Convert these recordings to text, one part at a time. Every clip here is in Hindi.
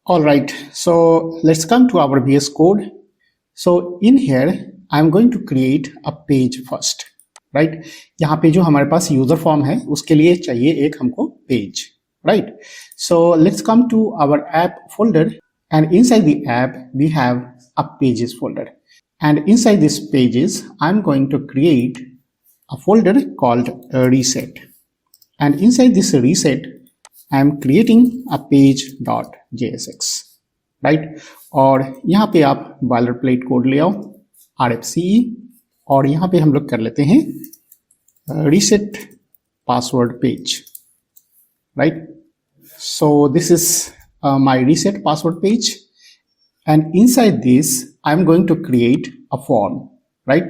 All right, so let's come to our VS Code. So in here, I'm going to create a page first, right? यहाँ पे जो हमारे पास यूजर फॉर्म है उसके लिए चाहिए एक हमको page, right? So let's come to our app folder, and inside the app we have a pages folder, and inside this pages I'm going to create a folder called reset, and inside this reset I'm creating a page.jsx, right? और यहाँ पे आप बॉयलर प्लेट कोड ले आओ RFCE, और यहाँ पे हम लोग कर लेते हैं reset password page, right? So this is my reset password page, and inside this I'm going to create a form, right?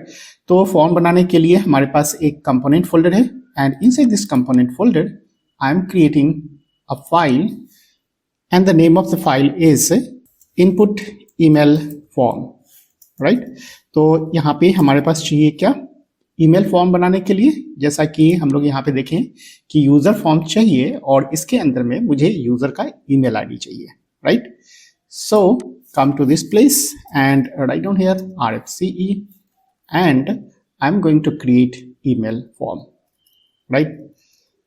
तो फॉर्म बनाने के लिए हमारे पास एक कंपोनेंट फोल्डर है, and inside this component folder I'm creating a file, and the name of the file is input email form, right? तो यहाँ पे हमारे पास चाहिए क्या, ईमेल फॉर्म बनाने के लिए, जैसा कि हम लोग यहाँ पे देखें कि यूजर फॉर्म चाहिए और इसके अंदर में मुझे यूजर का ईमेल आईडी चाहिए, right? So come to this place and write down here RFCE, and I'm going to create email form, right?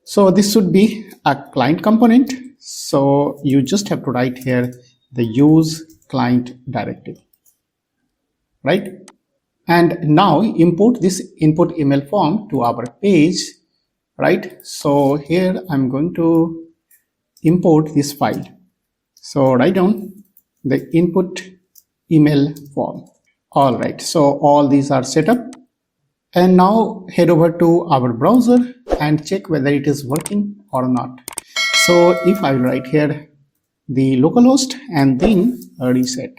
So this should be a client component. So you just have to write here the use client directive, right? And now import this input email form to our page, right? So here I'm going to import this file. So write down the input email form. All right, so all these are set up, and now head over to our browser and check whether it is working or not. So if I will write here the localhost and then reset.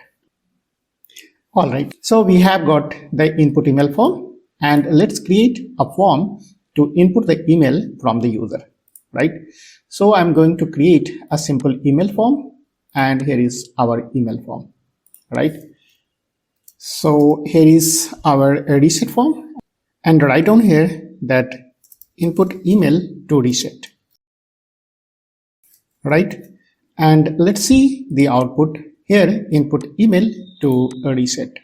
All right, so we have got the input email form, and let's create a form to input the email from the user, right? So I'm going to create a simple email form, and here is our email form, right? So here is our reset form, and write down here that input email to reset, right? And let's see the output here, input email to reset,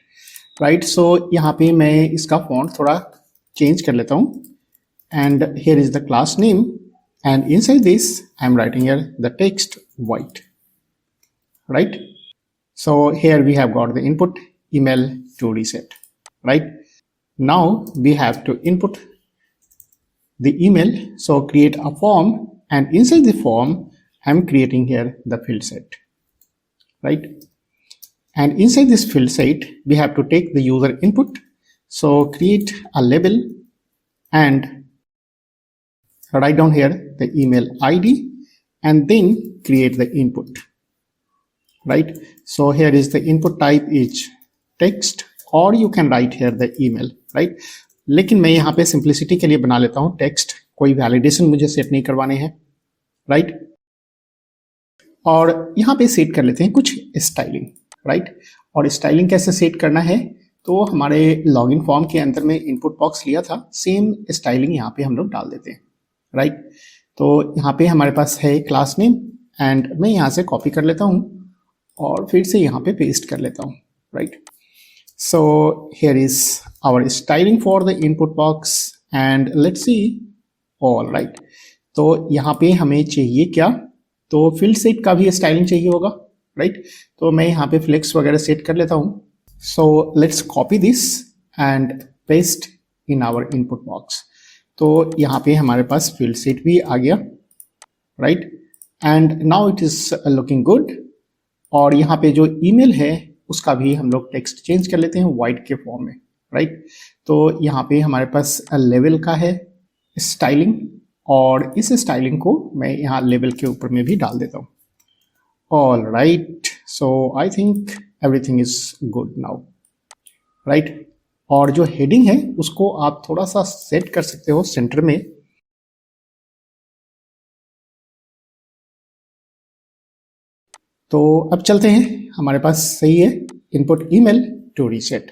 right? So यहाँ पे मैं इसका font थोड़ा change कर लेता हूँ, and here is the class name, and inside this I'm writing here the text white, right? So here we have got the input email to reset, right? Now we have to input the email, so create a form, and inside the form I'm creating here the field set, right? And inside this field set we have to take the user input, so create a label and write down here the email ID, and then create the input, right? So here is the input type is text, or you can write here the email, right? लेकिन मैं यहाँ पे सिंप्लिसिटी के लिए बना लेता हूँ टेक्स्ट, कोई वैलिडेशन मुझे सेट नहीं करवाने हैं, राइट? और यहाँ पे सेट कर लेते हैं कुछ स्टाइलिंग, राइट? और स्टाइलिंग कैसे सेट करना है, तो हमारे लॉगिन फॉर्म के अंदर में इनपुट बॉक्स लिया था, सेम स्टाइलिंग यहाँ पे हम लोग डाल देते हैं, राइट? तो यहाँ पे हमारे पास है क्लास नेम, एंड मैं यहाँ से कॉपी कर लेता हूँ और फिर से यहाँ पे पेस्ट कर लेता हूँ, right? So here is our styling for the input box, and let's see. All right, तो यहाँ पे हमें चाहिए क्या, तो field set का भी स्टाइलिंग चाहिए होगा, राइट? तो मैं यहाँ पे फ्लेक्स वगैरह सेट कर लेता हूँ. So let's copy this and paste in our input box. तो यहाँ पे हमारे पास field set भी आ गया, right? And now it is looking good. और यहाँ पे जो email है उसका भी हम लोग टेक्स्ट चेंज कर लेते हैं वाइट के फॉर्म में, राइट? तो यहाँ पे हमारे पास लेवल का है स्टाइलिंग, और इस स्टाइलिंग को मैं यहाँ लेवल के ऊपर में भी डाल देता हूँ. All right, so I think everything is good now, right? और जो हेडिंग है उसको आप थोड़ा सा सेट कर सकते हो सेंटर में. तो अब चलते हैं, हमारे पास सही है input email to reset,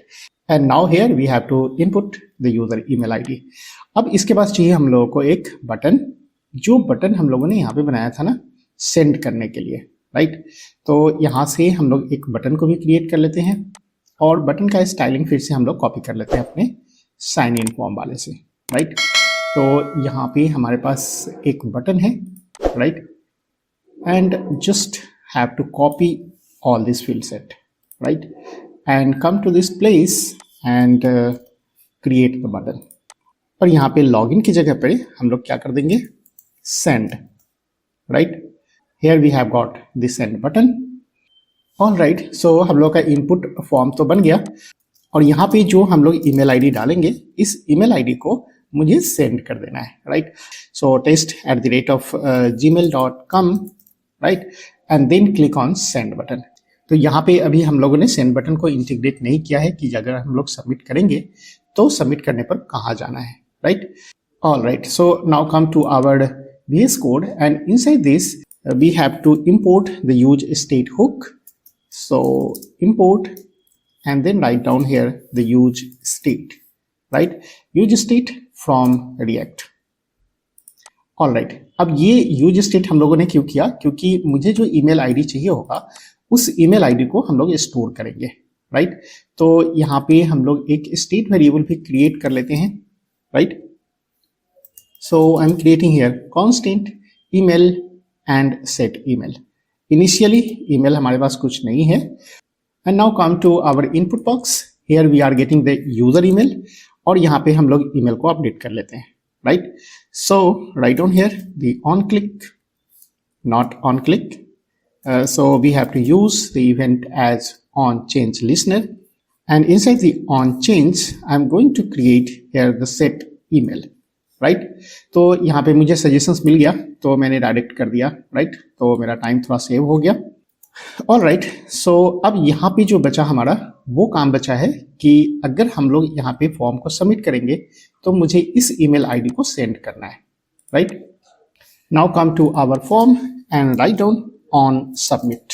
and now here we have to input the user email ID. अब इसके पास चाहिए हम लोगों को एक बटन, जो बटन हम लोगों ने यहाँ पे बनाया था ना सेंड करने के लिए, राइट। तो यहाँ से हम लोग एक बटन को भी क्रिएट कर लेते हैं और बटन का स्टाइलिंग फिर से हम लोग कॉपी कर लेते हैं अपने साइन इन फॉर्म वाले से, राइट। तो यहाँ पे हमारे पास एक बटन है, right, and just have to copy all this field set, right, and come to this place and create the button। और यहाँ पे लॉगिन की जगह पे हम लोग क्या कर देंगे, send, right। here we have got the send button। all right, so हम लोग का इनपुट फॉर्म तो बन गया और यहाँ पे जो हम लोग ईमेल आईडी डालेंगे, इस ईमेल आईडी को मुझे सेंड कर देना है, right. So test@gmail.com, right, and then click on send button. तो यहाँ पे अभी हम लोगों ने सेंड बटन को इंटीग्रेट नहीं किया है कि अगर हम लोग सबमिट करेंगे तो सबमिट करने पर कहाँ जाना है, right. All right, so now come to our VS Code and inside this we have to import the use state hook। so import and then write down here the use state, right, use state from React। All right, अब ये यूज स्टेट हम लोगों ने क्यों किया, क्योंकि मुझे जो ईमेल आईडी चाहिए होगा उस ईमेल आईडी को हम लोग स्टोर करेंगे, राइट। तो यहाँ पे हम लोग एक स्टेट वेरिएबल भी क्रिएट कर लेते हैं, right. So I am creating here constant email and set email. Initially email हमारे पास कुछ नहीं है and now come to our input box. Here we are getting the user email और यहाँ पे हम लोग ईमेल को अपडेट कर लेते हैं, right। so write down here the on click, not on click। so we have to use the event as on change listener and inside the on change I'm going to create here the set email, right। तो यहाँ पे मुझे सजेशंस मिल गया तो मैंने डायरेक्ट कर दिया, right। तो मेरा टाइम थोड़ा सेव हो गया। ऑल राइट, सो अब यहाँ पे जो बचा हमारा वो काम बचा है कि अगर हम लोग यहाँ पे फॉर्म को सबमिट करेंगे तो मुझे इस ईमेल आईडी को सेंड करना है, right. Now come to our form and write down on submit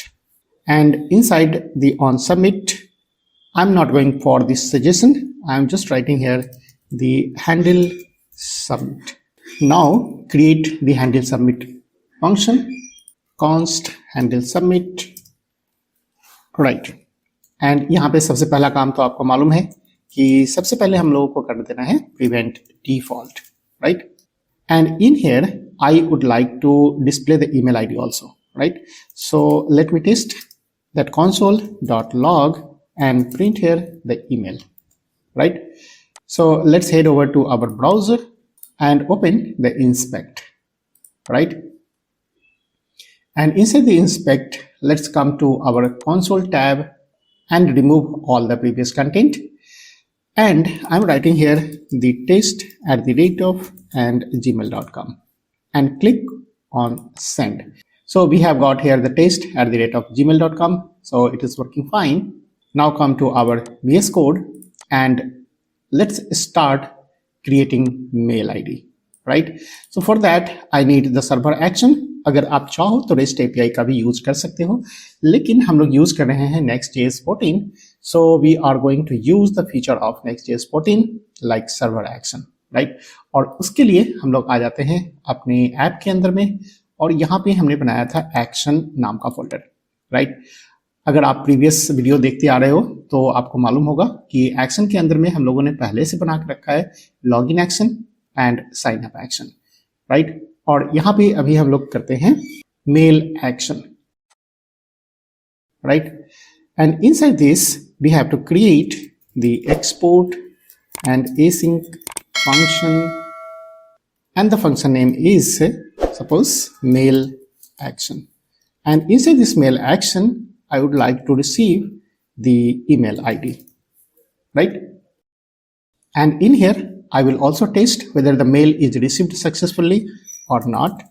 and inside the on submit I am not going for this suggestion, I am just writing here the handle submit. Now create the handle submit function, const handle submit, right. And यहाँ पे सबसे पहला काम तो आपको मालूम है कि सबसे पहले हम लोगों को कर देना है prevent default, right। and in here I would like to display the email ID also, right। so let me test that console.log and print here the email, right। so let's head over to our browser and open the inspect, right। and inside the inspect let's come to our console tab and remove all the previous content and I'm writing here the test@of and gmail.com and click on send। so we have got here the test@of gmail.com, so it is working fine। now come to our VS Code and let's start creating mail ID, right। so for that I need the server action। अगर आप चाहो तो REST API का भी यूज कर सकते हो, लेकिन हम लोग यूज कर रहे हैं Next.js 14, so we are going to use the feature of Next.js 14 like server action, right। और उसके लिए हम लोग आ जाते हैं अपने ऐप के अंदर में और यहाँ पे हमने बनाया था एक्शन नाम का फोल्डर, राइट। अगर आप प्रीवियस वीडियो देखते आ रहे हो तो आपको मालूम होगा कि एक्शन के अंदर में हम लोगों ने पहले से बना के रखा है login action and sign up action, right. और यहाँ पे अभी हम लोग करते हैं mail action, right. And inside this we have to create the export and async function and the function name is suppose mail action and inside this mail action I would like to receive the email ID, right। and in here I will also test whether the mail is received successfully or not।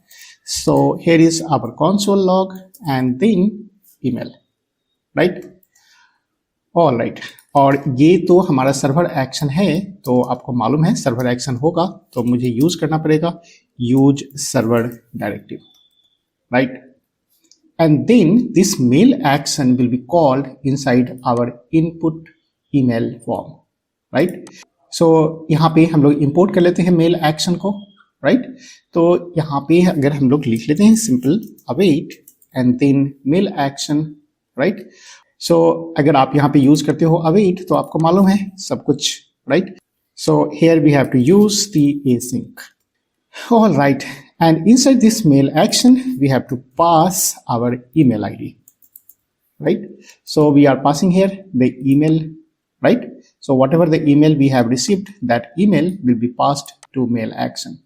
so here is our console log and then email, right। all right, और ये तो हमारा सर्वर एक्शन है, तो आपको मालूम है सर्वर एक्शन होगा तो मुझे यूज करना पड़ेगा use server directive, right. and then this mail action will be called inside our input email form, right। so यहाँ पे हम लोग इंपोर्ट कर लेते हैं मेल एक्शन को, राइट। तो यहाँ पे अगर हम लोग लिख लेते हैं simple await and then mail action, right? So अगर आप यहाँ पे यूज करते हो await तो आपको मालूम है सब कुछ, right? So here we have to use the async. All right, and inside this mail action we have to pass our email ID, right? So we are passing here the email, right? So whatever the email we have received, that email will be passed to mail action.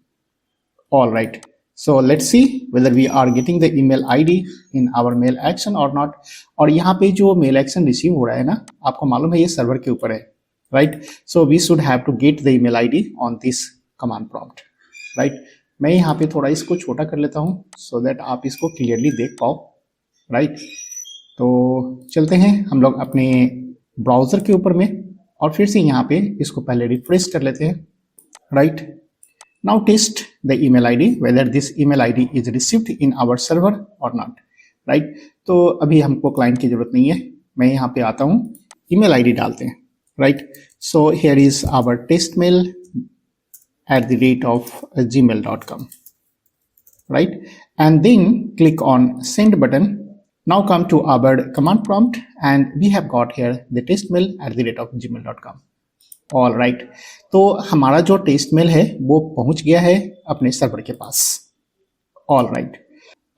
All right, so let's see whether we are getting the email ID in our mail action or not. और यहाँ पे जो mail action receive हो रहा है ना, आपको मालूम है ये सर्वर के ऊपर है, right? So we should have to get the email ID on this command prompt, right? मैं यहाँ पे थोड़ा इसको छोटा कर लेता हूँ so that आप इसको क्लियरली देख पाओ, right? तो चलते हैं हम लोग अपने ब्राउजर के ऊपर में और फिर से यहाँ पे इसको पहले रिफ्रेश कर लेते हैं, right? Now test the email ID whether this email ID is received in our server or not, right? तो अभी हमको क्लाइंट की जरूरत नहीं है, मैं यहाँ पे आता हूँ, email ID डालते हैं, right? So here is our test mail @gmail.com, right? And then click on send button. Now come to our command prompt and we have got here the test mail @gmail.com. All right, तो हमारा जो टेस्ट मेल है वो पहुंच गया है अपने सर्वर के पास। ऑल राइट,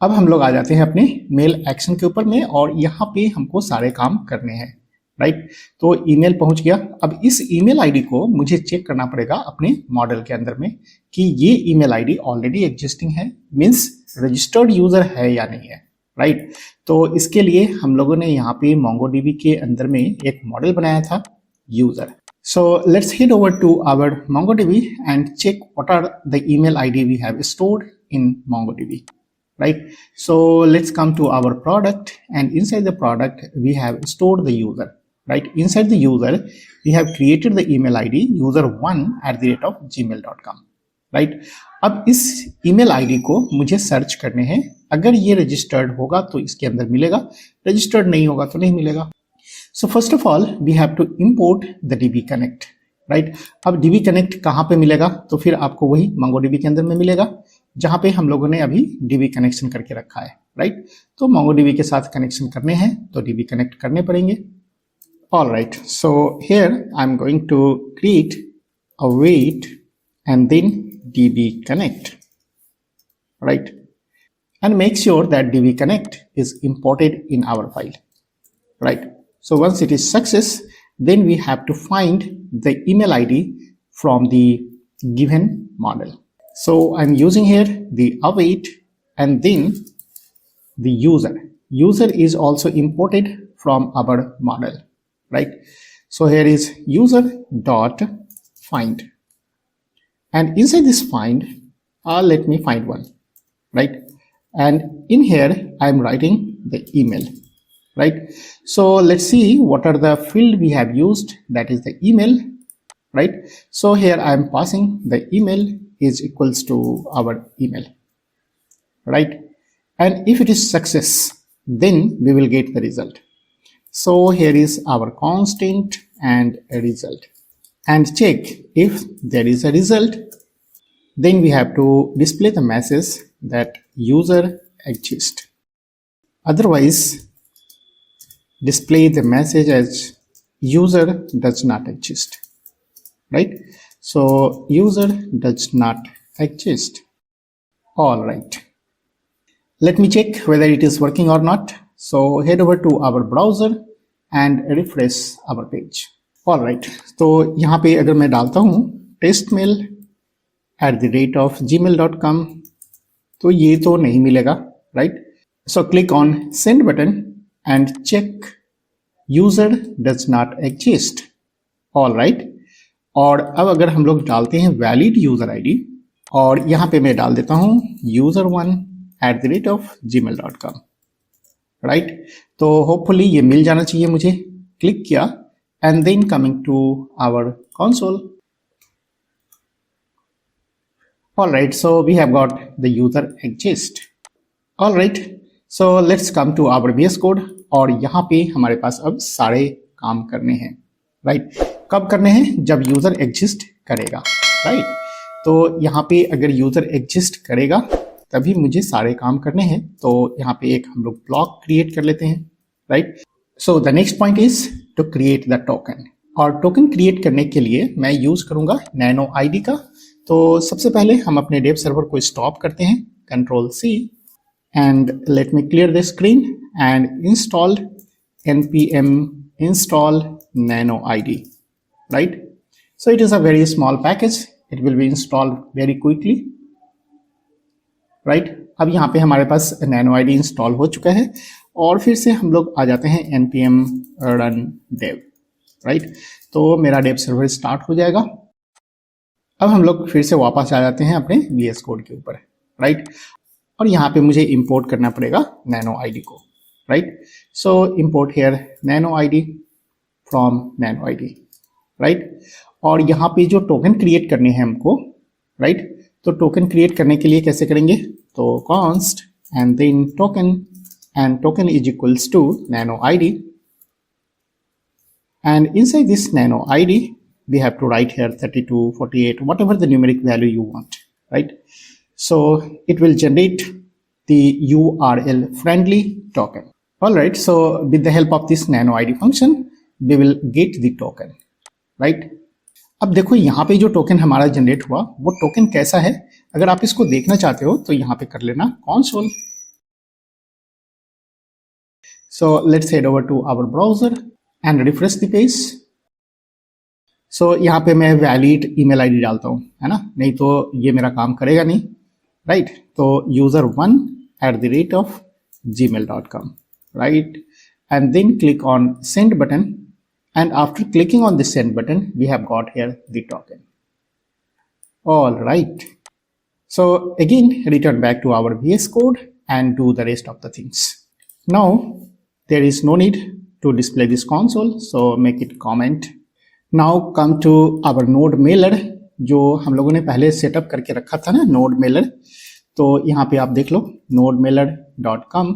अब हम लोग आ जाते हैं अपने मेल एक्शन के ऊपर में और यहाँ पे हमको सारे काम करने हैं, राइट? तो ईमेल पहुंच गया। अब इस ईमेल आईडी को मुझे चेक करना पड़ेगा अपने मॉडल के अंदर में कि ये ईमेल आईडी ऑलरेडी एग्जिस्टिंग है, मीन्स रजिस्टर्ड यूजर है या नहीं है, राइट? तो इसके लिए हम लोगों ने यहाँ पे MongoDB के अंदर में एक मॉडल बनाया था user. So let's head over to our MongoDB and check what are the email ID we have stored in MongoDB, right? So let's come to our product and inside the product we have stored the user, right? Inside the user we have created the email ID user1@gmail.com, right? अब इस email ID को मुझे सर्च करने हैं, अगर ये रजिस्टर्ड होगा तो इसके अंदर मिलेगा, रजिस्टर्ड नहीं होगा तो नहीं मिलेगा। So first of all we have to import the DB Connect, right? अब DB Connect कहाँ पे मिलेगा? तो फिर आपको वही MongoDB के अंदर में मिलेगा जहाँ पे हम लोगों ने अभी DB कनेक्शन करके रखा है, right? तो MongoDB के साथ कनेक्शन करने हैं तो DB Connect करने पड़ेंगे। All right, so here I'm going to create a await and then DB Connect, right? And make sure that DB Connect is imported in our file, right? So once it is success, then we have to find the email ID from the given model. So I'm using here the await and then the user. User is also imported from our model, right? So here is user dot find. And inside this find, let me find one, right? And in here, I'm writing the email. Right, so let's see what are the field we have used, that is the email, right? So here I am passing the email is equals to our email, right? And if it is success, then we will get the result. So here is our constant and a result, and check if there is a result, then we have to display the message that user exists. Otherwise display the message as user does not exist, right? So user does not exist. All right, let me check whether it is working or not. So head over to our browser and refresh our page. All right, तो यहाँ पे अगर मैं डालता हूँ testmail@gmail.com तो ये तो नहीं मिलेगा, right? So click on send button and check user does not exist. All right, और अब अगर हम लोग डालते हैं valid user ID और यहाँ पे मैं डाल देता हूँ user1@gmail.com, right? तो होपफुली ये मिल जाना चाहिए मुझे। क्लिक किया and then coming to our console. All right, so we have got the user exist. All right, so let's come to our VS Code और यहाँ पे हमारे पास अब सारे काम करने हैं, राइट? कब करने हैं? जब यूजर एग्जिस्ट करेगा, राइट? तो यहाँ पे अगर यूजर एग्जिस्ट करेगा तभी मुझे सारे काम करने हैं। तो यहाँ पे एक हम लोग ब्लॉक क्रिएट कर लेते हैं, right. So the next point is to create the token. और टोकन क्रिएट करने के लिए मैं यूज करूंगा नैनो आईडी का। तो सबसे पहले हम अपने डेव सर्वर को स्टॉप करते हैं, Ctrl+C, and let me clear the screen and install npm install nano id, right. So it is a very small package, it will be installed very quickly, right. अब यहाँ पे हमारे पास nano id इंस्टॉल हो चुका है और फिर से हम लोग आ जाते हैं npm run dev, right. तो मेरा डेव सर्वर स्टार्ट हो जाएगा। अब हम लोग फिर से वापस आ जाते हैं अपने VS कोड के ऊपर, राइट। और यहाँ पे मुझे इंपोर्ट करना पड़ेगा नैनो आईडी को, right. So import here nano ID from nano ID, right. और यहाँ पे जो टोकन क्रिएट करने हैं हमको, राइट, तो टोकन क्रिएट करने के लिए कैसे करेंगे, तो const and then token, and token is equals to nano ID, and inside this nano id we have to write here 32, 48, whatever the numeric value you want, right. So it will generate the URL friendly token. All right, so with the help of this nano id function we will get the token, right. अब देखो यहाँ पे जो टोकन हमारा जनरेट हुआ वो टोकन कैसा है, अगर आप इसको देखना चाहते हो तो यहाँ पे कर लेना console. So let's head over to our browser and refresh the page. So यहाँ पे मैं वैलिड ईमेल आईडी डालता हूँ, है ना, नहीं तो ये मेरा काम करेगा नहीं, राइट। तो user1@gmail.com, right, and then click on send button, and after clicking on the send button we have got here the token. All right, so again return back to our VS code and do the rest of the things. Now there is no need to display this console, so make it comment. Now come to our node mailer जो हम लोगों ने पहले सेटअप करके रखा था ना, नोड मेलर। तो यहाँ पे आप देख लो nodemailer.com,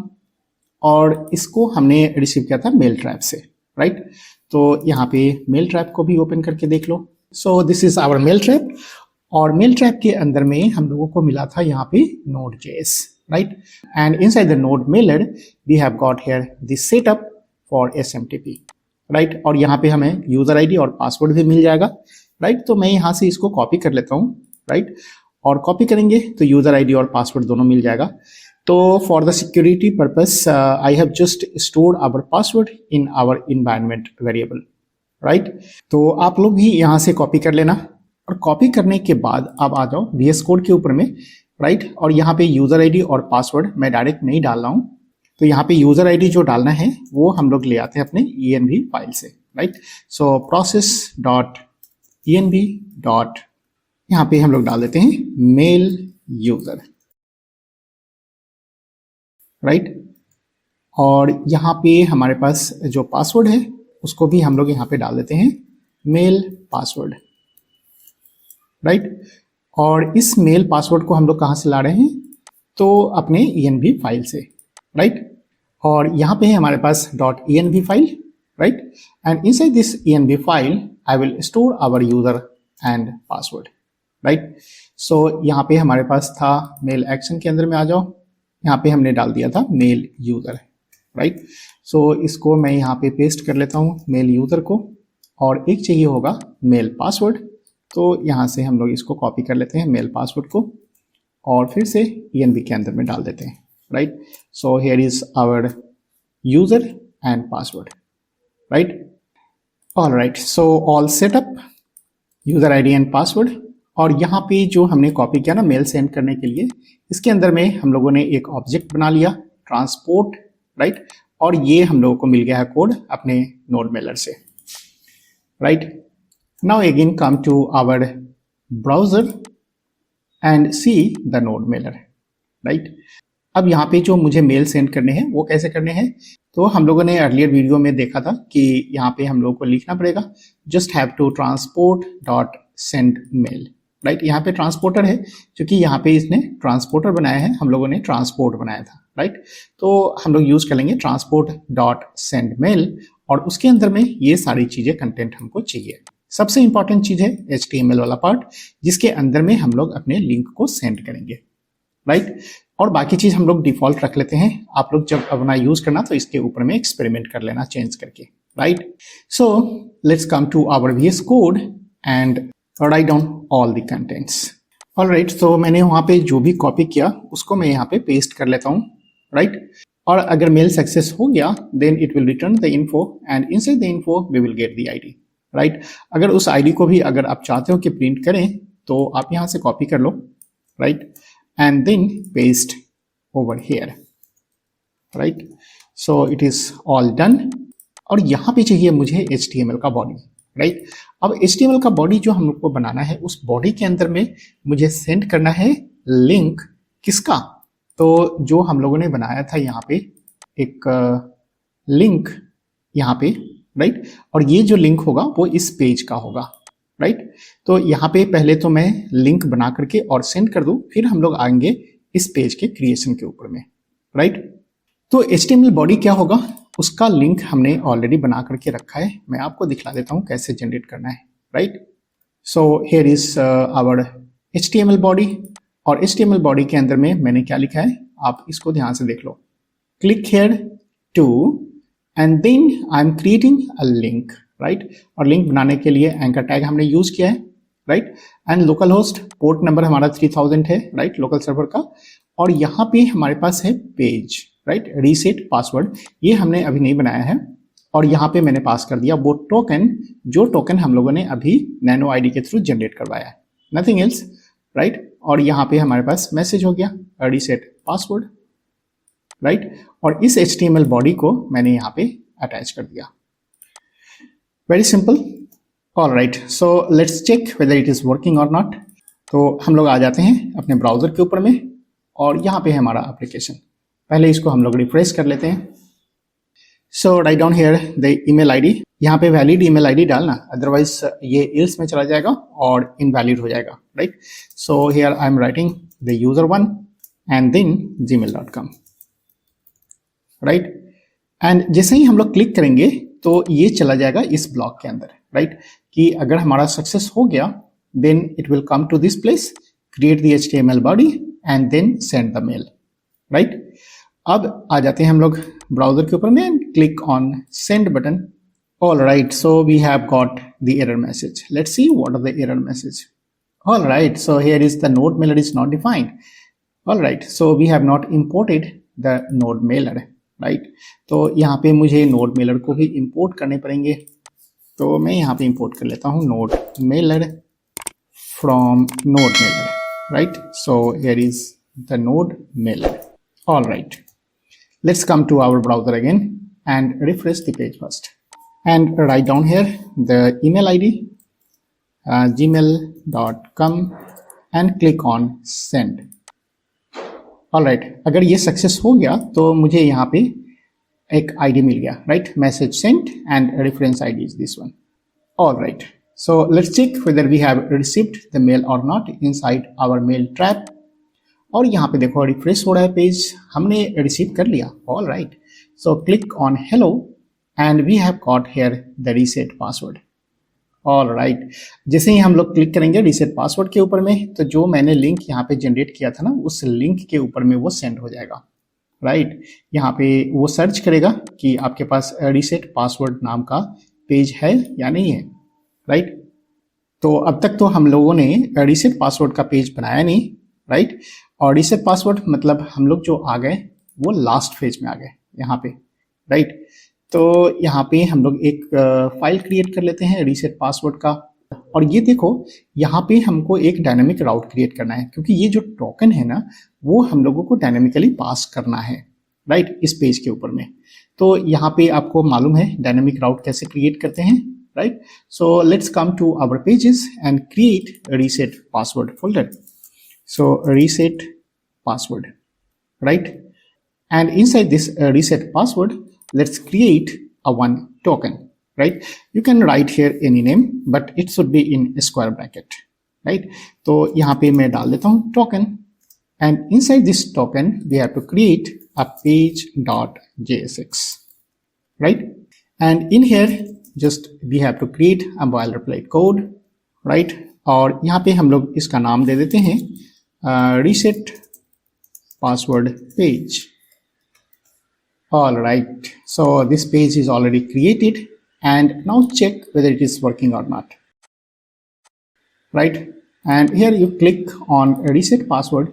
और इसको हमने रिसीव किया था मेल ट्रैप से, राइट। तो यहाँ पे मेल ट्रैप को भी ओपन करके देख लो। So this is our mail trap, और मेल ट्रैप के अंदर में हम लोगों को मिला था यहाँ पे Node.js, right, and inside the node mailer we have got here the setup for SMTP, right. और यहाँ पे हमें यूजर आईडी और पासवर्ड भी मिल जाएगा, राइट। तो मैं यहाँ से इसको कॉपी कर लेता हूँ, राइट, और कॉपी करेंगे तो यूजर आईडी और पासवर्ड दोनों मिल जाएगा। तो for the security purpose I have just stored our password in our environment variable, right. तो आप लोग भी यहाँ से कॉपी कर लेना, और कॉपी करने के बाद अब आ जाओ VS कोड के ऊपर में, राइट। और यहाँ पे यूजर आईडी और पासवर्ड मैं डायरेक्ट नहीं डाल रहा हूँ, तो यहाँ पे यूजर आईडी जो डालना है वो हम लोग ले आते हैं अपने env फाइल से, राइट। सो process.env डॉट यहाँ पे हम लोग डाल देते हैं मेल यूजर, राइट। और यहाँ पे हमारे पास जो पासवर्ड है उसको भी हम लोग यहाँ पे डाल देते हैं मेल पासवर्ड, राइट। और इस मेल पासवर्ड को हम लोग कहाँ से ला रहे हैं, तो अपने env फाइल से, राइट। और यहाँ पे है हमारे पास .env file, right, and inside this env file I will store our user and password, right. So यहाँ पे हमारे पास था मेल एक्शन के अंदर में आ जाओ, यहाँ पे हमने डाल दिया था मेल यूजर, राइट। सो इसको मैं यहाँ पे पेस्ट कर लेता हूँ मेल यूजर को, और एक चाहिए होगा मेल पासवर्ड, तो यहाँ से हम लोग इसको कॉपी कर लेते हैं मेल पासवर्ड को, और फिर से env के अंदर में डाल देते हैं, right. So here is our user and password, right. All right, so all set up user ID and password। और यहाँ पे जो हमने कॉपी किया ना मेल सेंड करने के लिए, इसके अंदर में हम लोगों ने एक ऑब्जेक्ट बना लिया ट्रांसपोर्ट, राइट। और ये हम लोगों को मिल गया है कोड अपने नोड मेलर से, right. Now again come to our browser and see the node mailer, right. अब यहाँ पे जो मुझे मेल सेंड करने हैं वो कैसे करने हैं, तो हम लोगों ने अर्लियर वीडियो में देखा था कि यहाँ पे हम लोगों को लिखना पड़ेगा just have to transport dot send mail, right. यहाँ पे ट्रांसपोर्टर है क्योंकि यहाँ पे इसने ट्रांसपोर्टर बनाया है, हम लोगों ने ट्रांसपोर्ट बनाया था, राइट। तो हम लोग यूज कर लेंगे ट्रांसपोर्ट डॉट सेंड मेल, और उसके अंदर में ये सारी चीजें कंटेंट हमको चाहिए। सबसे इंपॉर्टेंट चीज है HTML वाला पार्ट, जिसके अंदर में हम लोग अपने लिंक को सेंड करेंगे, राइट। और बाकी चीज हम लोग डिफॉल्ट रख लेते हैं, आप लोग जब अपना यूज करना तो इसके ऊपर में एक्सपेरिमेंट कर लेना चेंज करके, right. So let's come to our VS code and write down all the contents. All right, तो मैंने वहां पे जो भी कॉपी किया उसको मैं यहाँ पे पेस्ट कर लेता हूँ, राइट। और अगर मेल सक्सेस हो गया then it will return the info and inside the info we will get the ID, right. अगर उस आईडी को भी अगर आप चाहते हो कि प्रिंट करें तो आप यहाँ से कॉपी कर लो, right, and then paste over here, right. So it is all done. और यहाँ पे चाहिए मुझे HTML का बॉडी, राइट। अब HTML का बॉडी जो हम लोग को बनाना है उस बॉडी के अंदर में मुझे सेंड करना है लिंक किसका, तो जो हम लोगों ने बनाया था यहाँ पे एक लिंक यहाँ पे, राइट। और ये जो लिंक होगा वो इस पेज का होगा, राइट। तो यहाँ पे पहले तो मैं लिंक बना करके और सेंड कर दूं, फिर हम लोग आएंगे इस पेज के क्रिएशन के ऊपर में, राइट। तो HTML बॉडी क्या होगा, उसका लिंक हमने ऑलरेडी बना करके रखा है, मैं आपको दिखला देता हूँ कैसे जनरेट करना है, right. So here is our HTML body. और HTML बॉडी के अंदर में मैंने क्या लिखा है आप इसको ध्यान से देख लो। Click here to and then I am creating a link, right. और लिंक बनाने के लिए एंकर टैग हमने यूज किया है, right. And local host port number हमारा 3000 है, राइट, लोकल सर्वर का। और यहाँ पे हमारे पास है पेज, राइट, रीसेट पासवर्ड, ये हमने अभी नहीं बनाया है। और यहाँ पे मैंने पास कर दिया वो टोकन, जो टोकन हम लोगों ने अभी नैनो आईडी के थ्रू जनरेट करवाया है, नथिंग एल्स, राइट। और यहाँ पे हमारे पास मैसेज हो गया रीसेट पासवर्ड, राइट। और इस HTML बॉडी को मैंने यहाँ पे अटैच कर दिया, very simple. All right, so let's check whether it is working और नॉट। तो हम लोग आ जाते हैं अपने ब्राउजर के ऊपर में और यहाँ पे है हमारा एप्लीकेशन। पहले इसको हम लोग रिफ्रेश कर लेते हैं। So write down here the email ID, यहाँ पे वैलिड ईमेल आईडी डालना, अदरवाइज ये इल्स में चला जाएगा और इनवैलिड हो जाएगा, right. So here I am writing the user1 and then gmail.com, right. And जैसे ही हम लोग क्लिक करेंगे तो ये चला जाएगा इस ब्लॉक के अंदर, राइट, कि अगर हमारा सक्सेस हो गया then it will come to this place, create the HTML body and then send the mail, right. अब आ जाते हैं हम लोग ब्राउजर के ऊपर में and click on send button. All right, so we have got the error message. Let's see what are the error message. All right, so here is the node mailer is not defined. All right, so we have not imported the node mailer, right? तो यहाँ पे मुझे node mailer को भी import करने पड़ेंगे, तो मैं यहाँ पे import कर लेता हूँ node mailer from node mailer, right? So here is the node mailer. All right, let's come to our browser again and refresh the page first. And write down here the email ID gmail.com and click on send. Alright, अगर ये सक्सेस हो गया तो मुझे यहाँ पे एक ID मिल गया, right? Message sent and reference ID is this one. Alright, so let's check whether we have received the mail or not inside our mail trap. और यहाँ पे देखो रिफ्रेश हो रहा है पेज, हमने रिसीव कर लिया। Alright, so click on hello and we have got here the reset password. All right, जैसे ही हम लोग क्लिक करेंगे reset password के ऊपर में तो जो मैंने लिंक यहाँ पे जनरेट किया था ना उस लिंक के ऊपर में वो सेंड हो जाएगा, राइट। यहाँ पे वो सर्च करेगा कि आपके पास reset password नाम का पेज है या नहीं है, राइट। तो अब तक तो हम लोगों ने reset password का पेज बनाया नहीं, राइट। और reset password मतलब हम लोग जो आ गए वो लास्ट फेज में आ गए यहाँ पे, राइट। तो यहाँ पे हम लोग एक फाइल क्रिएट कर लेते हैं रीसेट पासवर्ड का। और ये देखो यहाँ पे हमको एक डायनामिक राउट क्रिएट करना है, क्योंकि ये जो टोकन है ना वो हम लोगों को डायनामिकली पास करना है, राइट, इस पेज के ऊपर में। तो यहाँ पे आपको मालूम है डायनामिक राउट कैसे क्रिएट करते हैं, right. So let's come to our pages and create reset password folder. So reset password, right, and inside this reset password let's create a one token, right? You can write here any name but it should be in a square bracket, right? तो यहाँ पे मैं डाल देता हूँ token and inside this token we have to create a page.jsx, right? And in here just we have to create a boilerplate code, right? और यहाँ पे हम लोग इसका नाम दे देते हैं reset password page. All right, so this page is already created, and now check whether it is working or not. Right, and here you click on reset password.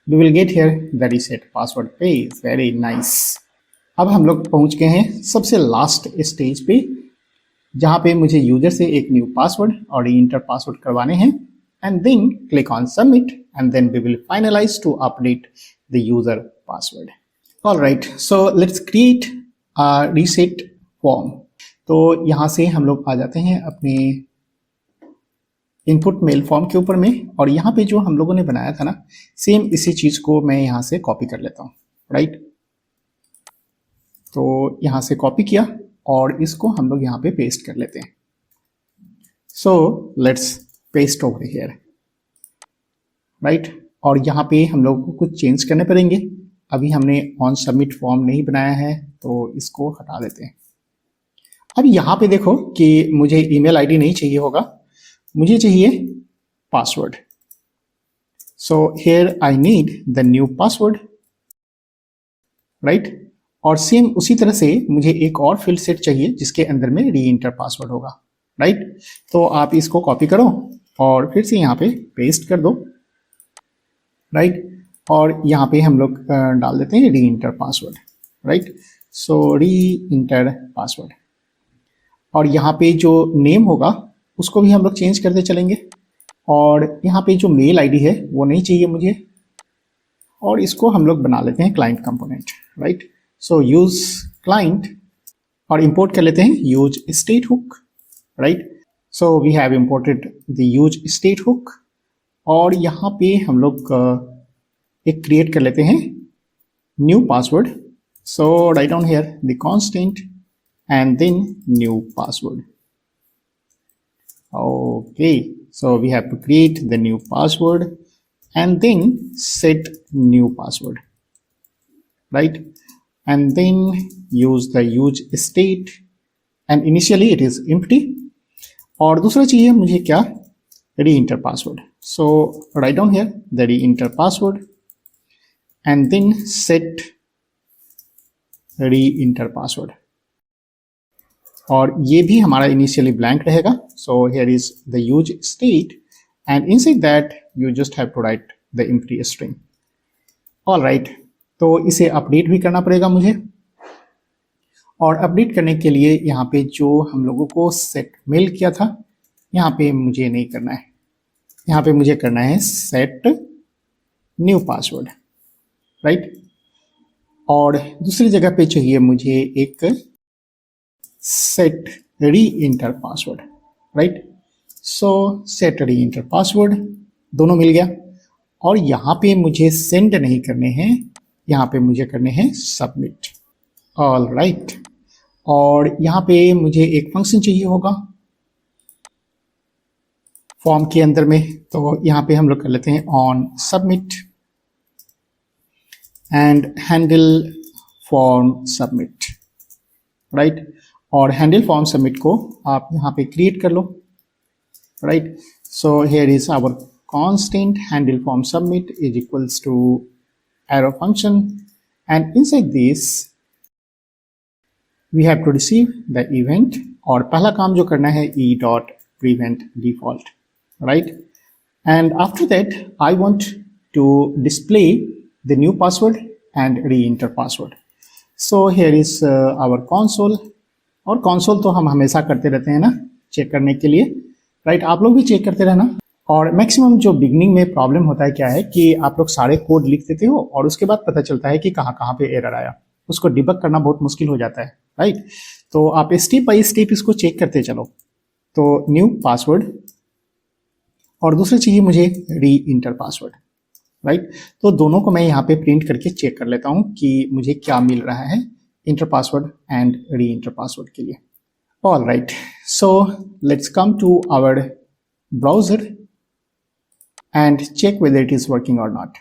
You will get here the reset password page. Very nice. अब हम लोग पहुंच गए हैं सबसे लास्ट स्टेज पे, जहां पे मुझे यूजर से एक न्यू पासवर्ड और री इंटर पासवर्ड करवाने हैं, and then click on submit, and then we will finalize to update the user password. All right, so let's create a reset form. तो यहाँ से हम लोग आ जाते हैं अपने इनपुट मेल फॉर्म के ऊपर में, और यहाँ पे जो हम लोगों ने बनाया था ना, सेम इसी चीज को मैं यहाँ से कॉपी कर लेता हूँ. राइट, तो यहाँ से कॉपी किया और इसको हम लोग यहाँ पे पेस्ट कर लेते हैं. So let's paste over here. Right, और यहाँ पे हम लोग को कुछ चेंज करने पड़ेंगे. अभी हमने ऑन सबमिट फॉर्म नहीं बनाया है, तो इसको हटा देते हैं. अब यहाँ पे देखो कि मुझे ईमेल आईडी नहीं चाहिए होगा, मुझे चाहिए password. So here I need the new password. Right, और सेम उसी तरह से मुझे एक और फील्ड सेट चाहिए जिसके अंदर में री इंटर पासवर्ड होगा. राइट, तो आप इसको कॉपी करो और फिर से यहाँ पे पेस्ट कर दो. राइट, और यहाँ पे हम लोग डाल देते हैं री इंटर पासवर्ड. राइट, सो री इंटर पासवर्ड, और यहाँ पे जो नेम होगा उसको भी हम लोग चेंज करते चलेंगे. और यहाँ पे जो मेल आईडी है वो नहीं चाहिए मुझे, और इसको हम लोग बना लेते हैं client component. Right, so use client, और इंपोर्ट कर लेते हैं use state hook. Right, so we have imported the use state hook, और यहाँ पे हम लोग एक क्रिएट कर लेते हैं new password. So write down here the constant and then new password. Okay, so we have to create the new password and then set new password. Right, and then use the use state, and initially it is empty. और दूसरा चाहिए मुझे क्या, re-enter password. So write down here the re-enter password and then set re-enter password. और ये भी हमारा इनिशियली ब्लैंक रहेगा. So here is the use state, and inside that you just have to write the empty string. All right, तो इसे अपडेट भी करना पड़ेगा मुझे, और अपडेट करने के लिए यहाँ पे जो हम लोगों को सेट मेल किया था, यहाँ पे मुझे नहीं करना है. यहाँ पे मुझे करना है सेट न्यू पासवर्ड. राइट, और दूसरी जगह पे चाहिए मुझे एक set re-enter password. राइट, सो set re-enter password, दोनों मिल गया. और यहाँ पे मुझे सेंड नहीं करने हैं, यहाँ पे मुझे करने हैं सबमिट. ऑल राइट, और यहाँ पे मुझे एक फंक्शन चाहिए होगा फॉर्म के अंदर में, तो यहाँ पे हम लोग कर लेते हैं on submit and handle form submit. Right, और हैंडल फॉर्म सबमिट को आप यहाँ पे क्रिएट कर लो. Right, so here is our constant handle form submit is equals to arrow function, and inside this we have to receive the event. और पहला काम जो करना है e dot prevent default. Right, and after that I want to display the new password and re enter password. So here is our console, और कंसोल तो हम हमेशा करते रहते हैं ना चेक करने के लिए. राइट, आप लोग भी चेक करते रहना. और मैक्सिमम जो बिगनिंग में प्रॉब्लम होता है क्या है कि आप लोग सारे कोड लिख देते हो और उसके बाद पता चलता है कि कहाँ कहाँ पे एरर आया, उसको डिबग करना बहुत मुश्किल हो जाता है. राइट, तो आप स्टेप बाय स्टेप इसको चेक करते चलो. तो न्यू पासवर्ड, और दूसरा चाहिए मुझे री इंटर पासवर्ड. राइट, तो दोनों को मैं यहाँ पे प्रिंट करके चेक कर लेता हूँ कि मुझे क्या मिल रहा है enter password and re enter password के लिए. All right, so let's come to our browser and check whether it is working और not.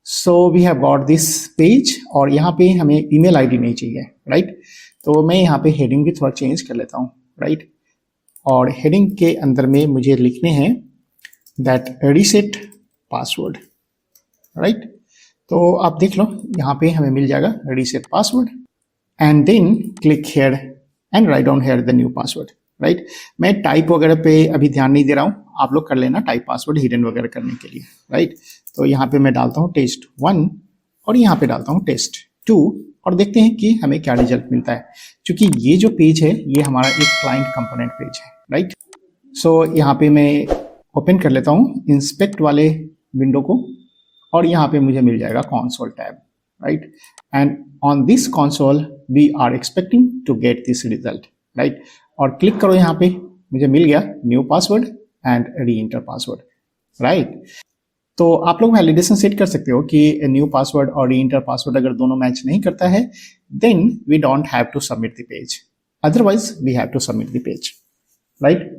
So we have got this page, और यहाँ पे हमें ईमेल आईडी नहीं चाहिए. राइट, तो मैं यहाँ पे हेडिंग भी थोड़ा चेंज कर लेता हूँ. राइट, और हेडिंग के अंदर में मुझे लिखने हैं दैट रीसेट पासवर्ड. राइट, तो आप देख लो यहाँ पे हमें मिल जाएगा reset password and then click here and write down here the new password, right. मैं टाइप वगैरह पे अभी ध्यान नहीं दे रहा हूँ, आप लोग कर लेना टाइप पासवर्ड हिडन वगैरह करने के लिए, राइट। तो यहाँ पे मैं डालता हूँ test1 और यहाँ पे डालता हूँ test2 और देखते हैं कि हमें क्या रिजल्ट मिलता है। क्योंकि ये जो पेज है ये हमारा एक क्लाइंट कंपोनेंट पेज है, राइट। सो यहाँ पे मैं ओपन कर लेता हूँ इंस्पेक्ट वाले विंडो को और यहाँ पे मुझे मिल जाएगा console tab, right. And on this console we are expecting to get this result, right. और क्लिक करो यहाँ पे, मुझे मिल गया new password and re enter password, right. तो आप लोग वैलिडेशन सेट कर सकते हो कि न्यू पासवर्ड और री इंटर पासवर्ड अगर दोनों मैच नहीं करता है then we don't have to submit the page, otherwise we have to submit the page, right.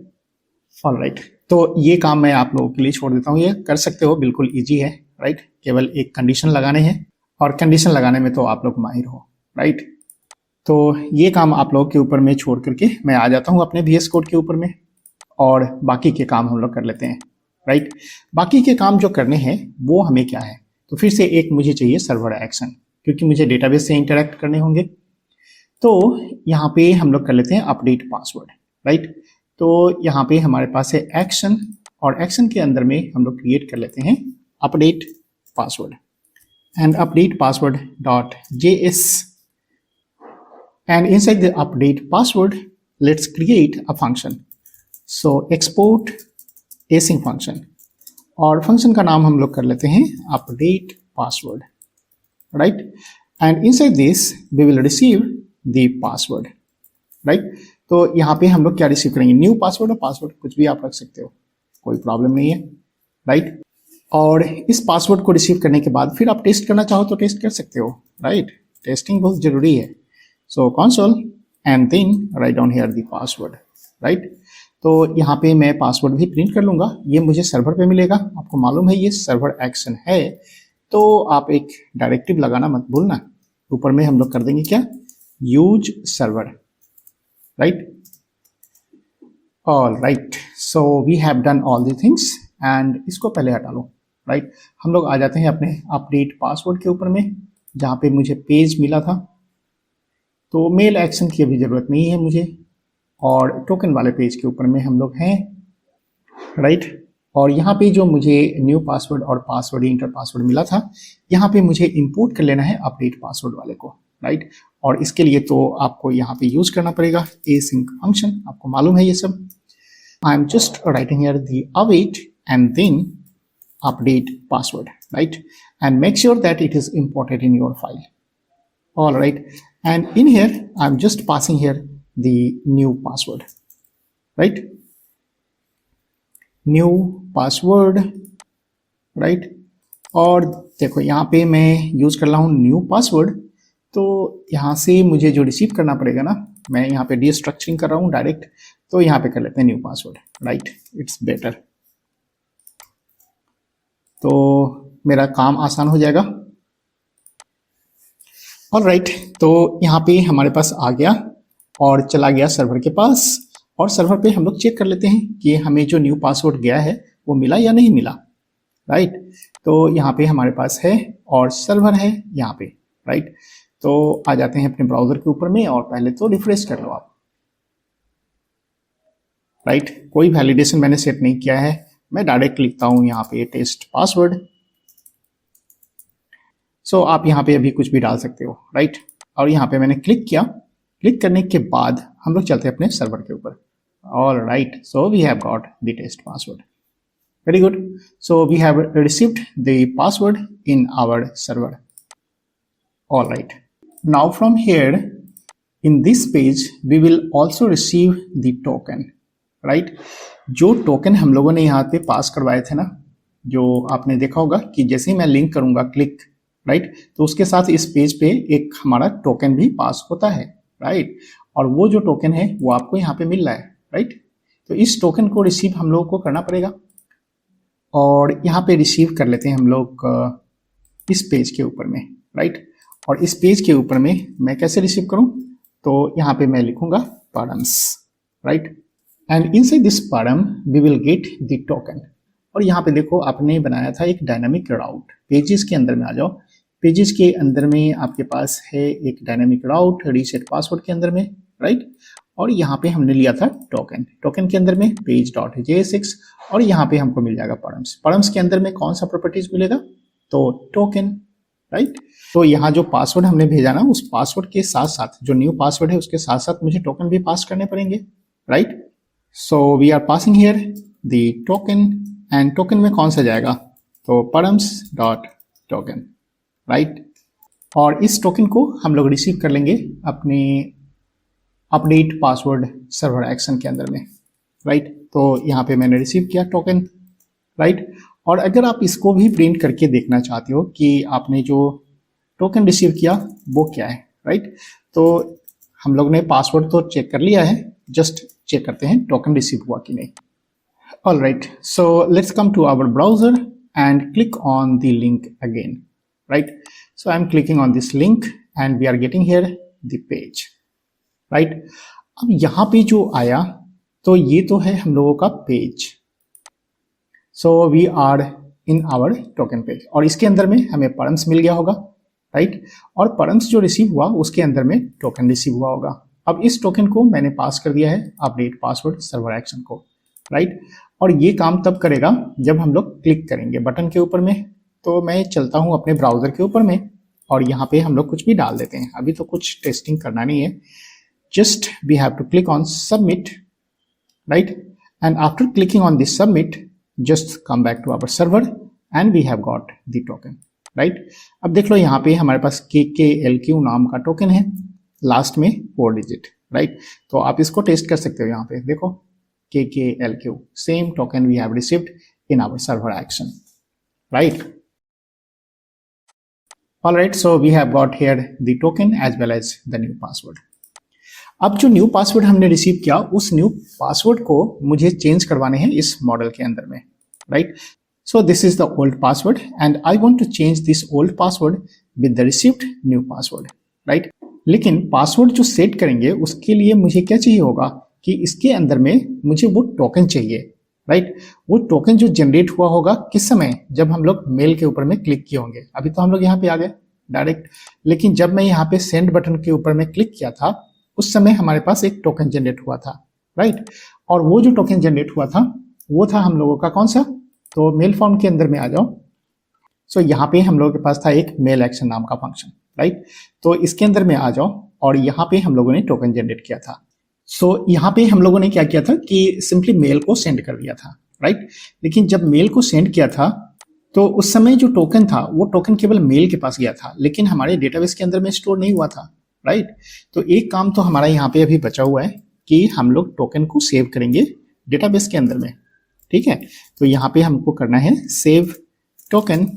All right, तो ये काम मैं आप लोगों के लिए छोड़ देता हूँ, ये कर सकते हो, बिल्कुल इजी है, राइट। केवल एक कंडीशन लगाने हैं और कंडीशन लगाने में तो आप लोग माहिर हो, राइट। तो ये काम आप लोगों के ऊपर में छोड़ करके मैं आ जाता हूँ अपने VS कोड के ऊपर में और बाकी के काम हम लोग कर लेते हैं, राइट। बाकी के काम जो करने हैं वो हमें क्या है, तो फिर से एक मुझे चाहिए सर्वर एक्शन, क्योंकि मुझे डेटाबेस से इंटरेक्ट करने होंगे। तो यहाँ पे हम लोग कर लेते हैं अपडेट पासवर्ड, राइट। तो यहाँ पे हमारे पास है एक्शन और एक्शन के अंदर में हम लोग क्रिएट कर लेते हैं update password and update password dot JS and inside the update password let's create a function, so export async function और फंक्शन का नाम हम लोग कर लेते हैं update password, right. And inside this we will receive the password, right. तो यहाँ पे हम लोग क्या रिसीव करेंगे, न्यू पासवर्ड और पासवर्ड कुछ भी आप रख सकते हो, कोई प्रॉब्लम नहीं है, राइट। और इस पासवर्ड को रिसीव करने के बाद फिर आप टेस्ट करना चाहो तो टेस्ट कर सकते हो, राइट। टेस्टिंग बहुत जरूरी है। सो console and then write down here the password, right। तो यहाँ पे मैं पासवर्ड भी प्रिंट कर लूंगा, ये मुझे सर्वर पे मिलेगा, आपको मालूम है ये सर्वर एक्शन है, तो आप एक डायरेक्टिव लगाना मत भूलना। ऊपर में हम लोग कर देंगे क्या, use server, right. All right, so we have done all the things and इसको पहले हटा लो, राइट। हम लोग आ जाते हैं अपने अपडेट पासवर्ड के ऊपर में जहाँ पे मुझे पेज मिला था। तो मेल एक्शन की अभी ज़रूरत नहीं है मुझे और टोकन वाले पेज के ऊपर में हम लोग हैं, राइट। और यहाँ पे जो मुझे न्यू पासवर्ड और पासवर्ड इंटर पासवर्ड मिला था यहाँ पे मुझे इंपोर्ट कर लेना है अपडेट पासवर्ड वाले को, राइट। और इसके लिए तो आपको यहाँ पे यूज करना पड़ेगा async फंक्शन, आपको मालूम है ये सब। I am just writing here the await and then update password, right, and make sure that it is imported in your file. All right, and in here I'm just passing here the new password, right, new password, right। और देखो यहाँ पे मैं यूज कर रहा हूँ न्यू पासवर्ड, तो यहाँ से मुझे जो रिसीव करना पड़ेगा ना, मैं यहाँ पे डीस्ट्रक्चरिंग कर रहा हूँ डायरेक्ट, तो यहाँ पे कर लेते हैं new password, right, it's better. तो मेरा काम आसान हो जाएगा। ऑलराइट, तो यहाँ पे हमारे पास आ गया और चला गया सर्वर के पास, और सर्वर पे हम लोग चेक कर लेते हैं कि हमें जो न्यू पासवर्ड गया है वो मिला या नहीं मिला, राइट। तो यहाँ पे हमारे पास है और सर्वर है यहाँ पे, राइट। तो आ जाते हैं अपने ब्राउजर के ऊपर में और पहले तो रिफ्रेश कर लो आप, राइट। कोई वैलिडेशन मैंने सेट नहीं किया है, मैं डायरेक्ट लिखता हूँ यहाँ पे टेस्ट पासवर्ड। सो आप यहाँ पे अभी कुछ भी डाल सकते हो, राइट। और यहाँ पे मैंने क्लिक किया, क्लिक करने के बाद हम लोग चलते हैं अपने सर्वर के ऊपर। All right, so we have got the test password, very good. So we have received the password in our server. All right, now from here in this page we will also receive the token, right. जो टोकन हम लोगों ने यहाँ पे पास करवाए थे ना, जो आपने देखा होगा कि जैसे ही मैं लिंक करूंगा क्लिक, राइट, तो उसके साथ इस पेज पे एक हमारा टोकन भी पास होता है, राइट। और वो जो टोकन है वो आपको यहाँ पे मिल रहा है, राइट। तो इस टोकन को रिसीव हम लोगों को करना पड़ेगा और यहाँ पे रिसीव कर लेते हैं हम लोग इस पेज के ऊपर में, राइट। और इस पेज के ऊपर में मैं कैसे रिसीव करूँ, तो यहाँ पे मैं लिखूंगा params, right, and inside this param we will get the token. और यहाँ पे देखो आपने बनाया था एक डायनामिक राउट, पेजेस के अंदर में आ जाओ, पेजेस के अंदर में आपके पास है एक डायनामिक राउट रीसेट पासवर्ड के अंदर में, राइट। और यहाँ पे हमने लिया था टोकन, टोकन के अंदर में पेज डॉट JSX, और यहाँ पे हमको मिल जाएगा परम्स, परम्स के अंदर में कौन सा प्रॉपर्टीज मिलेगा, तो टोकन, राइट। तो यहाँ जो पासवर्ड हमने भेजा ना, उस पासवर्ड के साथ साथ जो न्यू पासवर्ड है उसके साथ साथ मुझे टोकन भी पास करने पड़ेंगे, right. So we are passing here the token, and token में कौन सा जाएगा, तो परम्स डॉट टोकन, राइट। और इस टोकन को हम लोग रिसीव कर लेंगे अपने अपडेट पासवर्ड सर्वर एक्शन के अंदर में, राइट। तो यहाँ पे मैंने रिसीव किया टोकन, राइट। और अगर आप इसको भी प्रिंट करके देखना चाहते हो कि आपने जो टोकन रिसीव किया वो क्या है, राइट। तो हम लोग ने पासवर्ड तो चेक कर लिया है, जस्ट चेक करते हैं टोकन रिसीव हुआ कि नहीं। All right, so let's come to our browser and click on the link again, right? So I'm clicking on this link and we are getting here the page, right? अब यहाँ पे जो आया तो ये तो है हम लोगों का page, so we are in our token page, और इसके अंदर में हमें परम्स मिल गया होगा, राइट। और परम्स जो रिसीव हुआ उसके अंदर में टोकन रिसीव हुआ होगा। अब इस टोकन को मैंने पास कर दिया है अपडेट पासवर्ड सर्वर एक्शन को, राइट। और ये काम तब करेगा जब हम लोग क्लिक करेंगे बटन के ऊपर में। तो मैं चलता हूँ अपने ब्राउजर के ऊपर में और यहाँ पे हम लोग कुछ भी डाल देते हैं, अभी तो कुछ टेस्टिंग करना नहीं है, just we have to click on submit, right. And after clicking on this submit just come back to our server and we have got the token, right. अब देख लो यहाँ पे हमारे पास KKLQ नाम का टोकन है, लास्ट में 4 डिजिट, राइट। तो आप इसको टेस्ट कर सकते हो, यहाँ पे देखो KKLQ, same token we have received in our server action, right? All right, so we have got here the token as well as the new password. अब जो न्यू पासवर्ड हमने रिसीव किया उस न्यू पासवर्ड को मुझे चेंज करवाने हैं इस मॉडल के अंदर में, right. So this is the old password and I want to change this old password with the received new password, right. लेकिन पासवर्ड जो सेट करेंगे उसके लिए मुझे क्या चाहिए होगा कि इसके अंदर में मुझे वो टोकन चाहिए, राइट। वो टोकन जो जनरेट हुआ होगा किस समय, जब हम लोग मेल के ऊपर में क्लिक किए होंगे। अभी तो हम लोग यहाँ पे आ गए डायरेक्ट, लेकिन जब मैं यहाँ पे सेंड बटन के ऊपर में क्लिक किया था उस समय हमारे पास एक टोकन जनरेट हुआ था, राइट। और वो जो टोकन जनरेट हुआ था वो था हम लोगों का कौन सा, तो मेल फॉर्म के अंदर में आ जाओ। सो यहाँ पे हम लोगों के पास था एक मेल एक्शन नाम का फंक्शन, राइट। तो इसके अंदर में आ जाओ और यहाँ पे हम लोगों ने टोकन जनरेट किया था। सो यहाँ पे हम लोगों ने क्या किया था कि सिंपली मेल को सेंड कर दिया था, राइट। लेकिन जब मेल को सेंड किया था तो उस समय जो टोकन था वो टोकन केवल मेल के पास गया था, लेकिन हमारे डेटाबेस के अंदर में स्टोर नहीं हुआ था, राइट। तो एक काम तो हमारा यहाँ पे अभी बचा हुआ है कि हम लोग टोकन को सेव करेंगे डेटाबेस के अंदर में, ठीक है। तो यहाँ पे हमको करना है सेव टोकन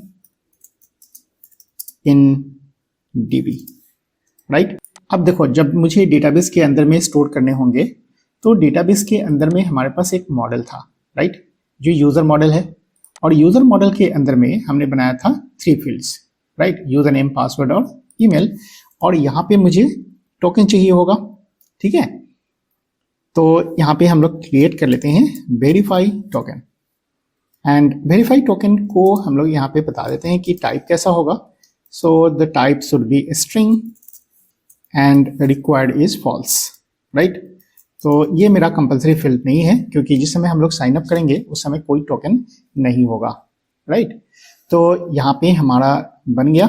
इन DB, राइट। अब देखो जब मुझे डेटाबेस के अंदर में स्टोर करने होंगे तो डेटाबेस के अंदर में हमारे पास एक मॉडल था, राइट, जो यूजर मॉडल है। और यूजर मॉडल के अंदर में हमने बनाया था 3 fields, right, user name, password और ईमेल। और यहाँ पे मुझे टोकन चाहिए होगा, ठीक है। तो यहाँ पे हम लोग क्रिएट कर लेते हैं verify token, and verify token को हम लोग यहाँ पे बता देते हैं कि टाइप कैसा होगा। So the type should be string and required is false, right. तो ये मेरा कंपलसरी फील्ड नहीं है क्योंकि जिस समय हम लोग साइन अप करेंगे उस समय कोई टोकन नहीं होगा, राइट। तो यहाँ पे हमारा बन गया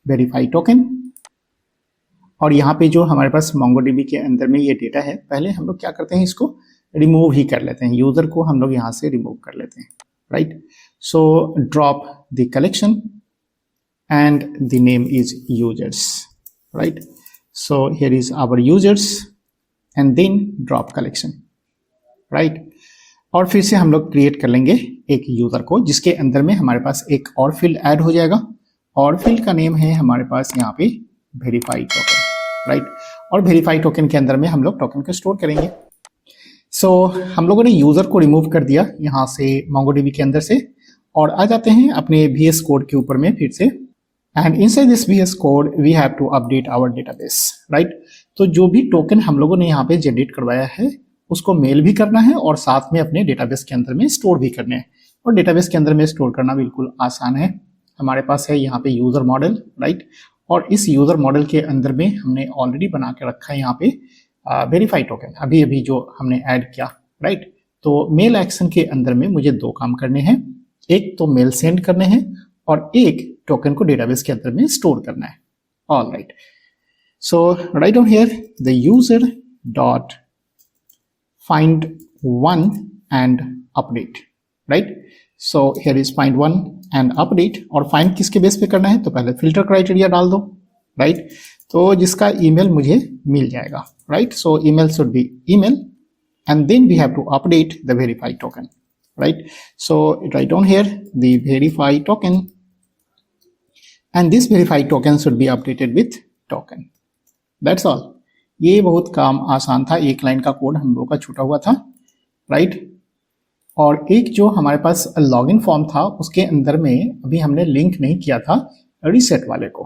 वेरीफाई टोकन। और यहाँ पे जो हमारे पास MongoDB के अंदर में ये डेटा है, पहले हम लोग क्या करते हैं, इसको रिमूव ही कर लेते हैं, यूजर को हम लोग यहाँ से रिमूव कर लेते हैं, right. So drop the collection and the name is users, right. So here is our users and then drop collection, right। और फिर से हम लोग क्रिएट कर लेंगे एक यूजर को जिसके अंदर में हमारे पास एक और फील्ड ऐड हो जाएगा और फील्ड का नेम है हमारे पास यहाँ पे वेरीफाई टोकन, राइट। और वेरीफाई टोकन के अंदर में हम लोग टोकन को स्टोर करेंगे। सो हम लोगों ने यूजर को रिमूव कर दिया यहाँ से MongoDB के अंदर से और आ जाते हैं अपने VS कोड के ऊपर में फिर से। And inside this VS code we have to update our database, right? तो जो भी टोकन हम लोगों ने यहाँ पे जनरेट करवाया है उसको मेल भी करना है और साथ में अपने डेटाबेस के अंदर में स्टोर भी करने हैं। और डेटाबेस के अंदर में स्टोर करना बिल्कुल आसान है, हमारे पास है यहाँ पे यूजर मॉडल, राइट। और इस यूजर मॉडल के अंदर में हमने ऑलरेडी बना के रखा है यहाँ पे वेरीफाई टोकन, अभी अभी जो हमने ऐड किया, राइट। तो मेल एक्शन के अंदर में मुझे दो काम करने हैं, एक तो मेल सेंड करने हैं और एक टोकन को डेटाबेस के अंदर में स्टोर करना है। All right, so right on here the user dot find one and update, right? So here is find one and update, और find किसके बेस पे करना है, तो पहले फिल्टर क्राइटेरिया डाल दो, right? तो जिसका ईमेल मुझे मिल जाएगा, right? So email should be email and then we have to update the verify token, right? So write down here the verify token and this verify token should be updated with token. That's all. ये बहुत काम आसान था, एक लाइन का कोड हम लोग का छूटा हुआ था, राइट। और एक जो हमारे पास लॉगिन फॉर्म था उसके अंदर में अभी हमने लिंक नहीं किया था रीसेट वाले को,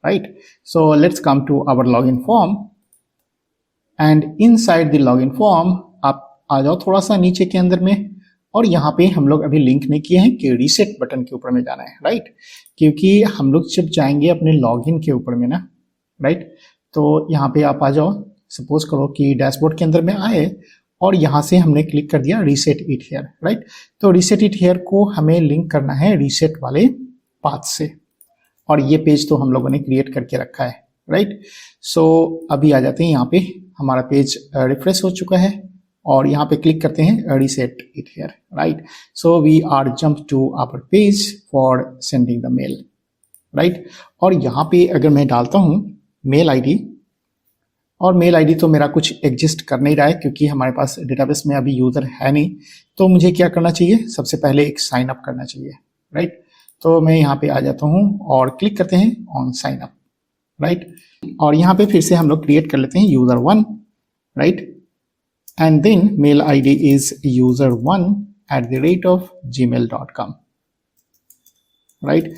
right. So let's come to our login form and inside the login form आप आ जाओ थोड़ा सा नीचे के अंदर में, और यहाँ पे हम लोग अभी लिंक नहीं किए हैं कि रीसेट बटन के ऊपर में जाना है, राइट। क्योंकि हम लोग जब जाएंगे अपने लॉगिन के ऊपर में ना, राइट, तो यहाँ पे आप आ जाओ, सपोज करो कि डैशबोर्ड के अंदर में आए और यहाँ से हमने क्लिक कर दिया रीसेट इट हियर, राइट। तो रीसेट इट हियर को हमें लिंक करना है रीसेट वाले पाथ से, और ये पेज तो हम लोगों ने क्रिएट करके रखा है, राइट। सो अभी आ जाते हैं यहाँ पे, हमारा पेज रिफ्रेश हो चुका है और यहाँ पे क्लिक करते हैं reset it here, right. So we are jump to our page for sending the mail, right. और यहाँ पे अगर मैं डालता हूँ मेल आईडी, और मेल आईडी तो मेरा कुछ एग्जिस्ट कर नहीं रहा है क्योंकि हमारे पास डेटाबेस में अभी यूज़र है नहीं, तो मुझे क्या करना चाहिए, सबसे पहले एक साइन अप करना चाहिए, राइट। तो मैं यहाँ पे आ जाता हूँ और क्लिक करते हैं ऑन साइन अप, राइट। और यहाँ पे फिर से हम लोग क्रिएट कर लेते हैं user one, right, and then mail ID is user1@gmail.com, right.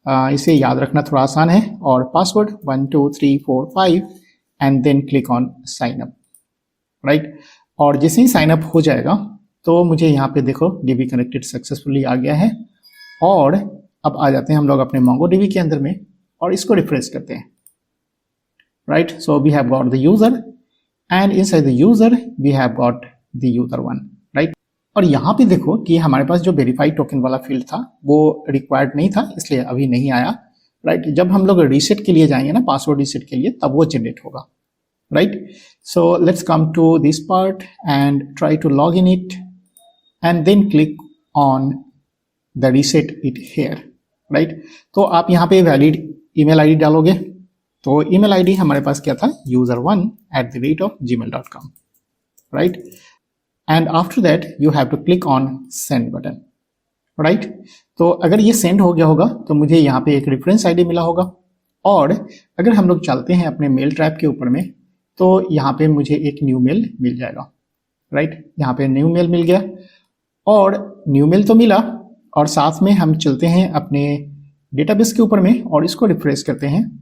इसे याद रखना थोड़ा आसान है, और password 1 2 3 4 5 and then click on sign up, right. और जैसे ही साइन अप हो जाएगा तो मुझे यहाँ पे देखो डीबी कनेक्टेड सक्सेसफुली आ गया है, और अब आ जाते हैं हम लोग अपने MongoDB के अंदर में और इसको रिफ्रेश करते हैं, right. So we have got the user and inside the user we have got the user one, right. और यहाँ पे देखो कि हमारे पास जो वेरीफाई टोकन वाला फील्ड था वो रिक्वायर्ड नहीं था, इसलिए अभी नहीं आया, राइट। जब हम लोग रीसेट के लिए जाएंगे ना, पासवर्ड रीसेट के लिए, तब वो जनरेट होगा, right. So let's come to this part and try to log in it and then click on the reset it here, right. तो आप यहाँ पे वैलिड ईमेल आईडी डालोगे, तो ईमेल आईडी हमारे पास क्या था, user1@gmail.com, right. And after that you have to click on send button, right. तो अगर ये सेंड हो गया होगा तो मुझे यहाँ पे एक रेफरेंस आईडी मिला होगा, और अगर हम लोग चलते हैं अपने मेल ट्रैप के ऊपर में तो यहाँ पे मुझे एक न्यू मेल मिल जाएगा, राइट। यहाँ पे न्यू मेल मिल गया, और न्यू मेल तो मिला, और साथ में हम चलते हैं अपने डेटाबेस के ऊपर में और इसको रिफ्रेश करते हैं।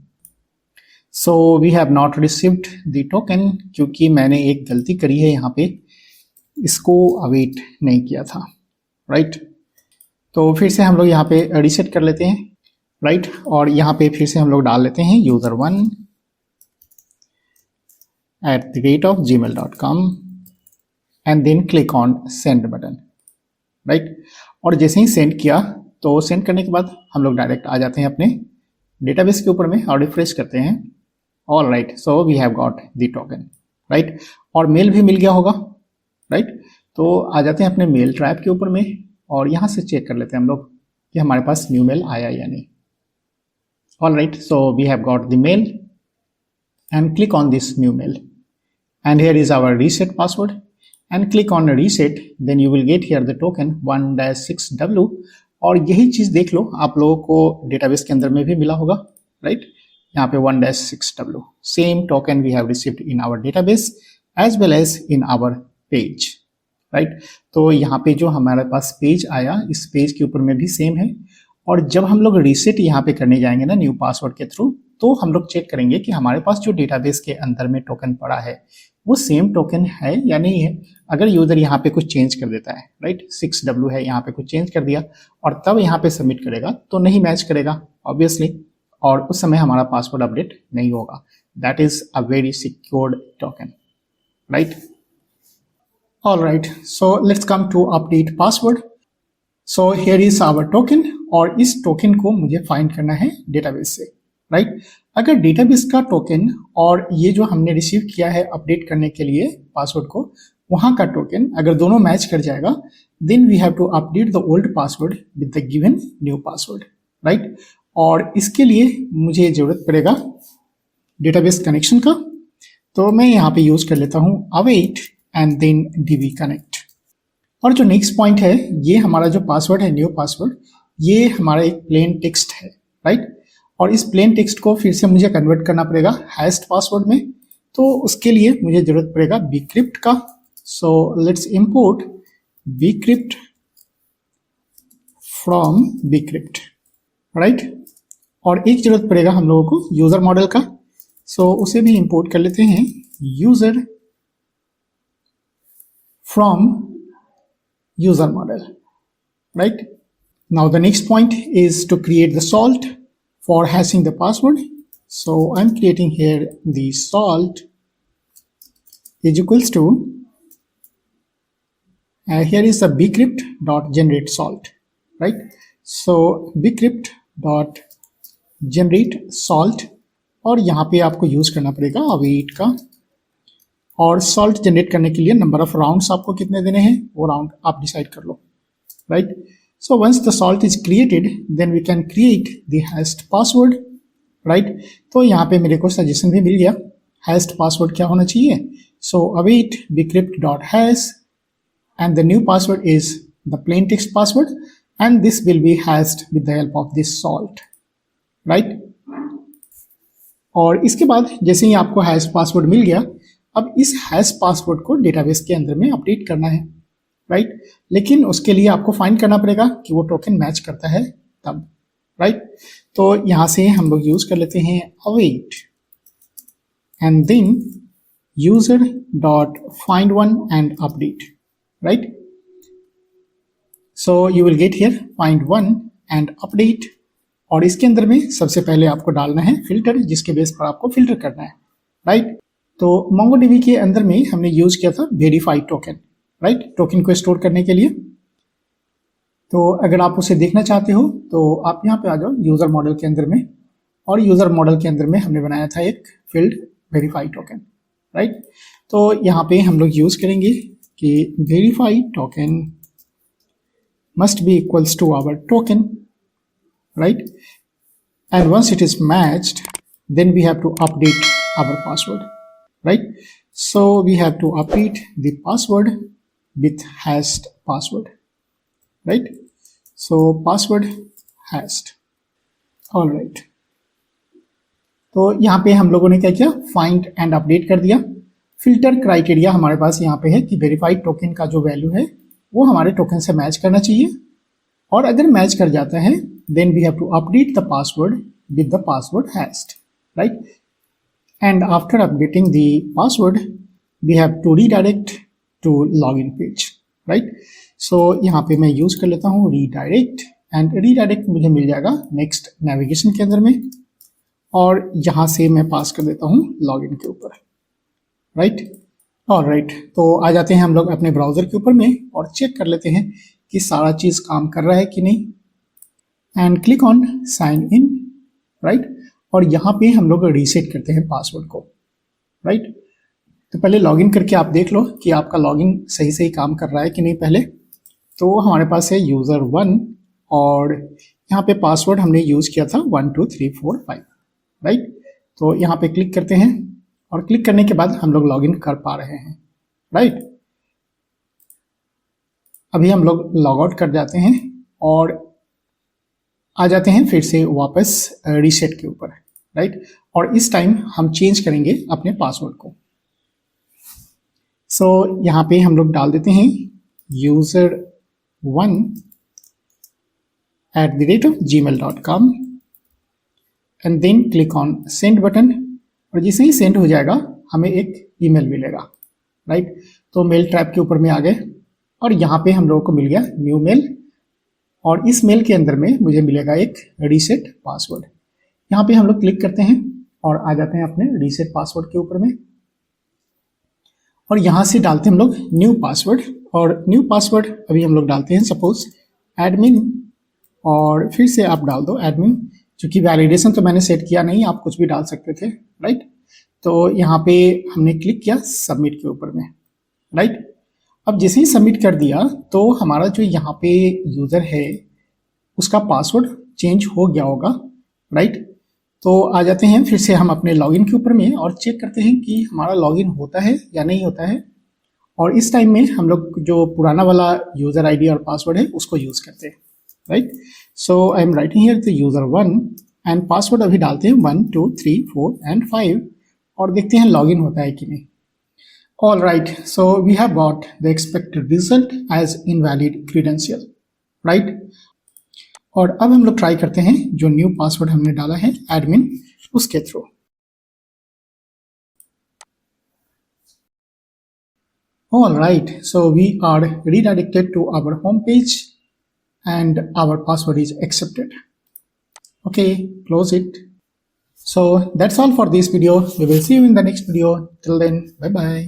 So we have not received the token, क्योंकि मैंने एक गलती करी है, यहाँ पे इसको अवेट नहीं किया था, राइट। तो फिर से हम लोग यहाँ पे रीसेट कर लेते हैं, राइट। और यहाँ पे फिर से हम लोग डाल लेते हैं user1@gmail.com and then click on send button, right. और जैसे ही सेंड किया तो सेंड करने के बाद हम लोग डायरेक्ट आ जाते हैं अपने डेटाबेस के ऊपर में और रिफ्रेश करते हैं। All right, so we have got the token, right. और मेल भी मिल गया होगा, राइट। तो आ जाते हैं अपने मेल ट्रैप के ऊपर में और यहाँ से चेक कर लेते हैं हम लोग कि हमारे पास न्यू मेल आया या नहीं। All right, so we have got the mail and click on this new mail and here is our reset password and click on reset, then you will get here the token 1-6W। और यही चीज देख लो, आप लोगों को डेटाबेस के अंदर में भी मिला होगा, राइट। यहाँ पे 1-6W same token we have received in our database as well as in our page, right. तो यहाँ पे जो हमारे पास पेज आया, इस पेज के ऊपर में भी सेम है। और जब हम लोग रीसेट यहाँ पे करने जाएंगे ना न्यू पासवर्ड के थ्रू, तो हम लोग चेक करेंगे कि हमारे पास जो डेटाबेस के अंदर में टोकन पड़ा है वो सेम टोकन है या नहीं है। अगर यूजर यहाँ पे कुछ चेंज कर देता है, राइट, 6W है, यहाँ पे कुछ चेंज कर दिया और तब यहाँ पे सबमिट करेगा तो नहीं मैच करेगा ऑब्वियसली, और उस समय हमारा पासवर्ड अपडेट नहीं होगा। That is a very secured token, right. All right, so let's come to update password. So here is our token, और इस टोकन को मुझे फाइंड करना है डेटाबेस से, राइट। अगर डेटाबेस का टोकन और ये जो हमने रिसीव किया है अपडेट करने के लिए पासवर्ड को, वहां का टोकन अगर दोनों मैच कर जाएगा, then we have to update the old password with the given new password, right. और इसके लिए मुझे जरूरत पड़ेगा डेटाबेस कनेक्शन का, तो मैं यहाँ पे यूज कर लेता हूँ await and then DB connect. और जो नेक्स्ट पॉइंट है, ये हमारा जो पासवर्ड है न्यू पासवर्ड, ये हमारा एक प्लेन टेक्स्ट है, राइट। और इस प्लेन टेक्स्ट को फिर से मुझे कन्वर्ट करना पड़ेगा हैश्ड पासवर्ड में, तो उसके लिए मुझे जरूरत पड़ेगा bcrypt का। So let's import bcrypt from bcrypt, right. और एक जरूरत पड़ेगा हम लोगों को यूजर मॉडल का, सो उसे भी इंपोर्ट कर लेते हैं, user from user model, right? Now the next point is to create the salt for hashing the password. So I'm creating here the salt is equals to here is the bcrypt dot generate salt, right? So bcrypt dot generate salt, और यहाँ पे आपको यूज करना पड़ेगा await का, और सॉल्ट जनरेट करने के लिए नंबर ऑफ राउंड्स आपको कितने देने हैं वो राउंड आप डिसाइड कर लो, right. So once the salt is created then we can create the hashed password, right. तो यहाँ पे मेरे को सजेशन भी मिल गया, हैश्ड पासवर्ड क्या होना चाहिए। So await bcrypt dot hash and the new password is the plain text password and this will be hashed with the help of this salt, right. और इसके बाद जैसे ही आपको हैश पासवर्ड मिल गया, अब इस हैश पासवर्ड को डेटाबेस के अंदर में अपडेट करना है, राइट। लेकिन उसके लिए आपको फाइंड करना पड़ेगा कि वो टोकन मैच करता है तब, राइट। तो यहां से हम लोग यूज कर लेते हैं await and then user dot find one and update, right. So you will get here find one and update, और इसके अंदर में सबसे पहले आपको डालना है फिल्टर, जिसके बेस पर आपको फिल्टर करना है, राइट। तो MongoDB के अंदर में हमने यूज किया था वेरीफाइड टोकन, राइट, टोकन को स्टोर करने के लिए। तो अगर आप उसे देखना चाहते हो तो आप यहाँ पे आ जाओ यूजर मॉडल के अंदर में, और यूजर मॉडल के अंदर में हमने बनाया था एक फील्ड वेरीफाइड टोकन, राइट। तो यहाँ पे हम लोग यूज करेंगे कि verified token must be equals to our token, right, and once it is matched then we have to update our password, right? So we have to update the password with hashed password, right? So password hashed, all right. तो यहाँ पे हम लोगों ने क्या किया, फाइंड एंड अपडेट कर दिया। फिल्टर क्राइटेरिया हमारे पास यहाँ पे है कि वेरीफाइड टोकन का जो वैल्यू है वो हमारे टोकन से मैच करना चाहिए, और अगर मैच कर जाता है then we have to update the password with the password hashed, right. And after updating the password, we have to redirect to login page, right? So यहाँ पे मैं यूज कर लेता हूँ redirect, and redirect मुझे मिल जाएगा next navigation के अंदर में, और यहाँ से मैं पास कर देता हूँ login के ऊपर, right? Alright, तो आ जाते हैं हम लोग अपने ब्राउजर के ऊपर में और चेक कर लेते हैं कि सारा चीज काम कर रहा है कि नहीं, and click on sign in, right? और यहाँ पे हम लोग रीसेट करते हैं पासवर्ड को, राइट। तो पहले लॉगिन करके आप देख लो कि आपका लॉगिन सही सही काम कर रहा है कि नहीं पहले। तो हमारे पास है यूज़र 1, और यहाँ पे पासवर्ड हमने यूज़ किया था 1 2 3 4 5, राइट। तो यहाँ पे क्लिक करते हैं, और क्लिक करने के बाद हम लोग लॉगिन कर पा रहे हैं, राइट। अभी हम लोग लॉग आउट कर जाते हैं और आ जाते हैं फिर से वापस रीसेट के ऊपर, राइट। और इस टाइम हम चेंज करेंगे अपने पासवर्ड को। सो यहाँ पे हम लोग डाल देते हैं user1@gmail.com and then click on send button और जैसे ही सेंड हो जाएगा हमें एक ईमेल मिलेगा, राइट। तो मेल ट्रैप के ऊपर में आ गए और यहाँ पे हम लोगों को मिल गया न्यू मेल, और इस मेल के अंदर में मुझे मिलेगा एक रीसेट पासवर्ड। यहाँ पे हम लोग क्लिक करते हैं और आ जाते हैं अपने रीसेट पासवर्ड के ऊपर में, और यहाँ से डालते हैं हम लोग न्यू पासवर्ड। और न्यू पासवर्ड अभी हम लोग डालते हैं सपोज एडमिन, और फिर से आप डाल दो एडमिन, क्योंकि वैलिडेशन तो मैंने सेट किया नहीं, आप कुछ भी डाल सकते थे, राइट। तो यहाँ पे हमने क्लिक किया सबमिट के ऊपर में, राइट। अब जैसे ही सबमिट कर दिया तो हमारा जो यहाँ पे यूज़र है उसका पासवर्ड चेंज हो गया होगा, राइट। तो आ जाते हैं फिर से हम अपने लॉगिन के ऊपर में और चेक करते हैं कि हमारा लॉगिन होता है या नहीं होता है। और इस टाइम में हम लोग जो पुराना वाला यूज़र आईडी और पासवर्ड है उसको यूज़ करते हैं, right. So I am writing here the user 1 and password अभी डालते हैं 1 2 3 4 एंड 5 और देखते हैं लॉगिन होता है कि नहीं। All right, so we have got the expected result as invalid credential, right? और अब हम लोग ट्राई करते हैं जो न्यू पासवर्ड हमने डाला है एडमिन उसके through. All right, so we are redirected to our home page and our password is accepted. Okay, close it. So that's all for this video. We will see you in the next video. Till then, bye bye.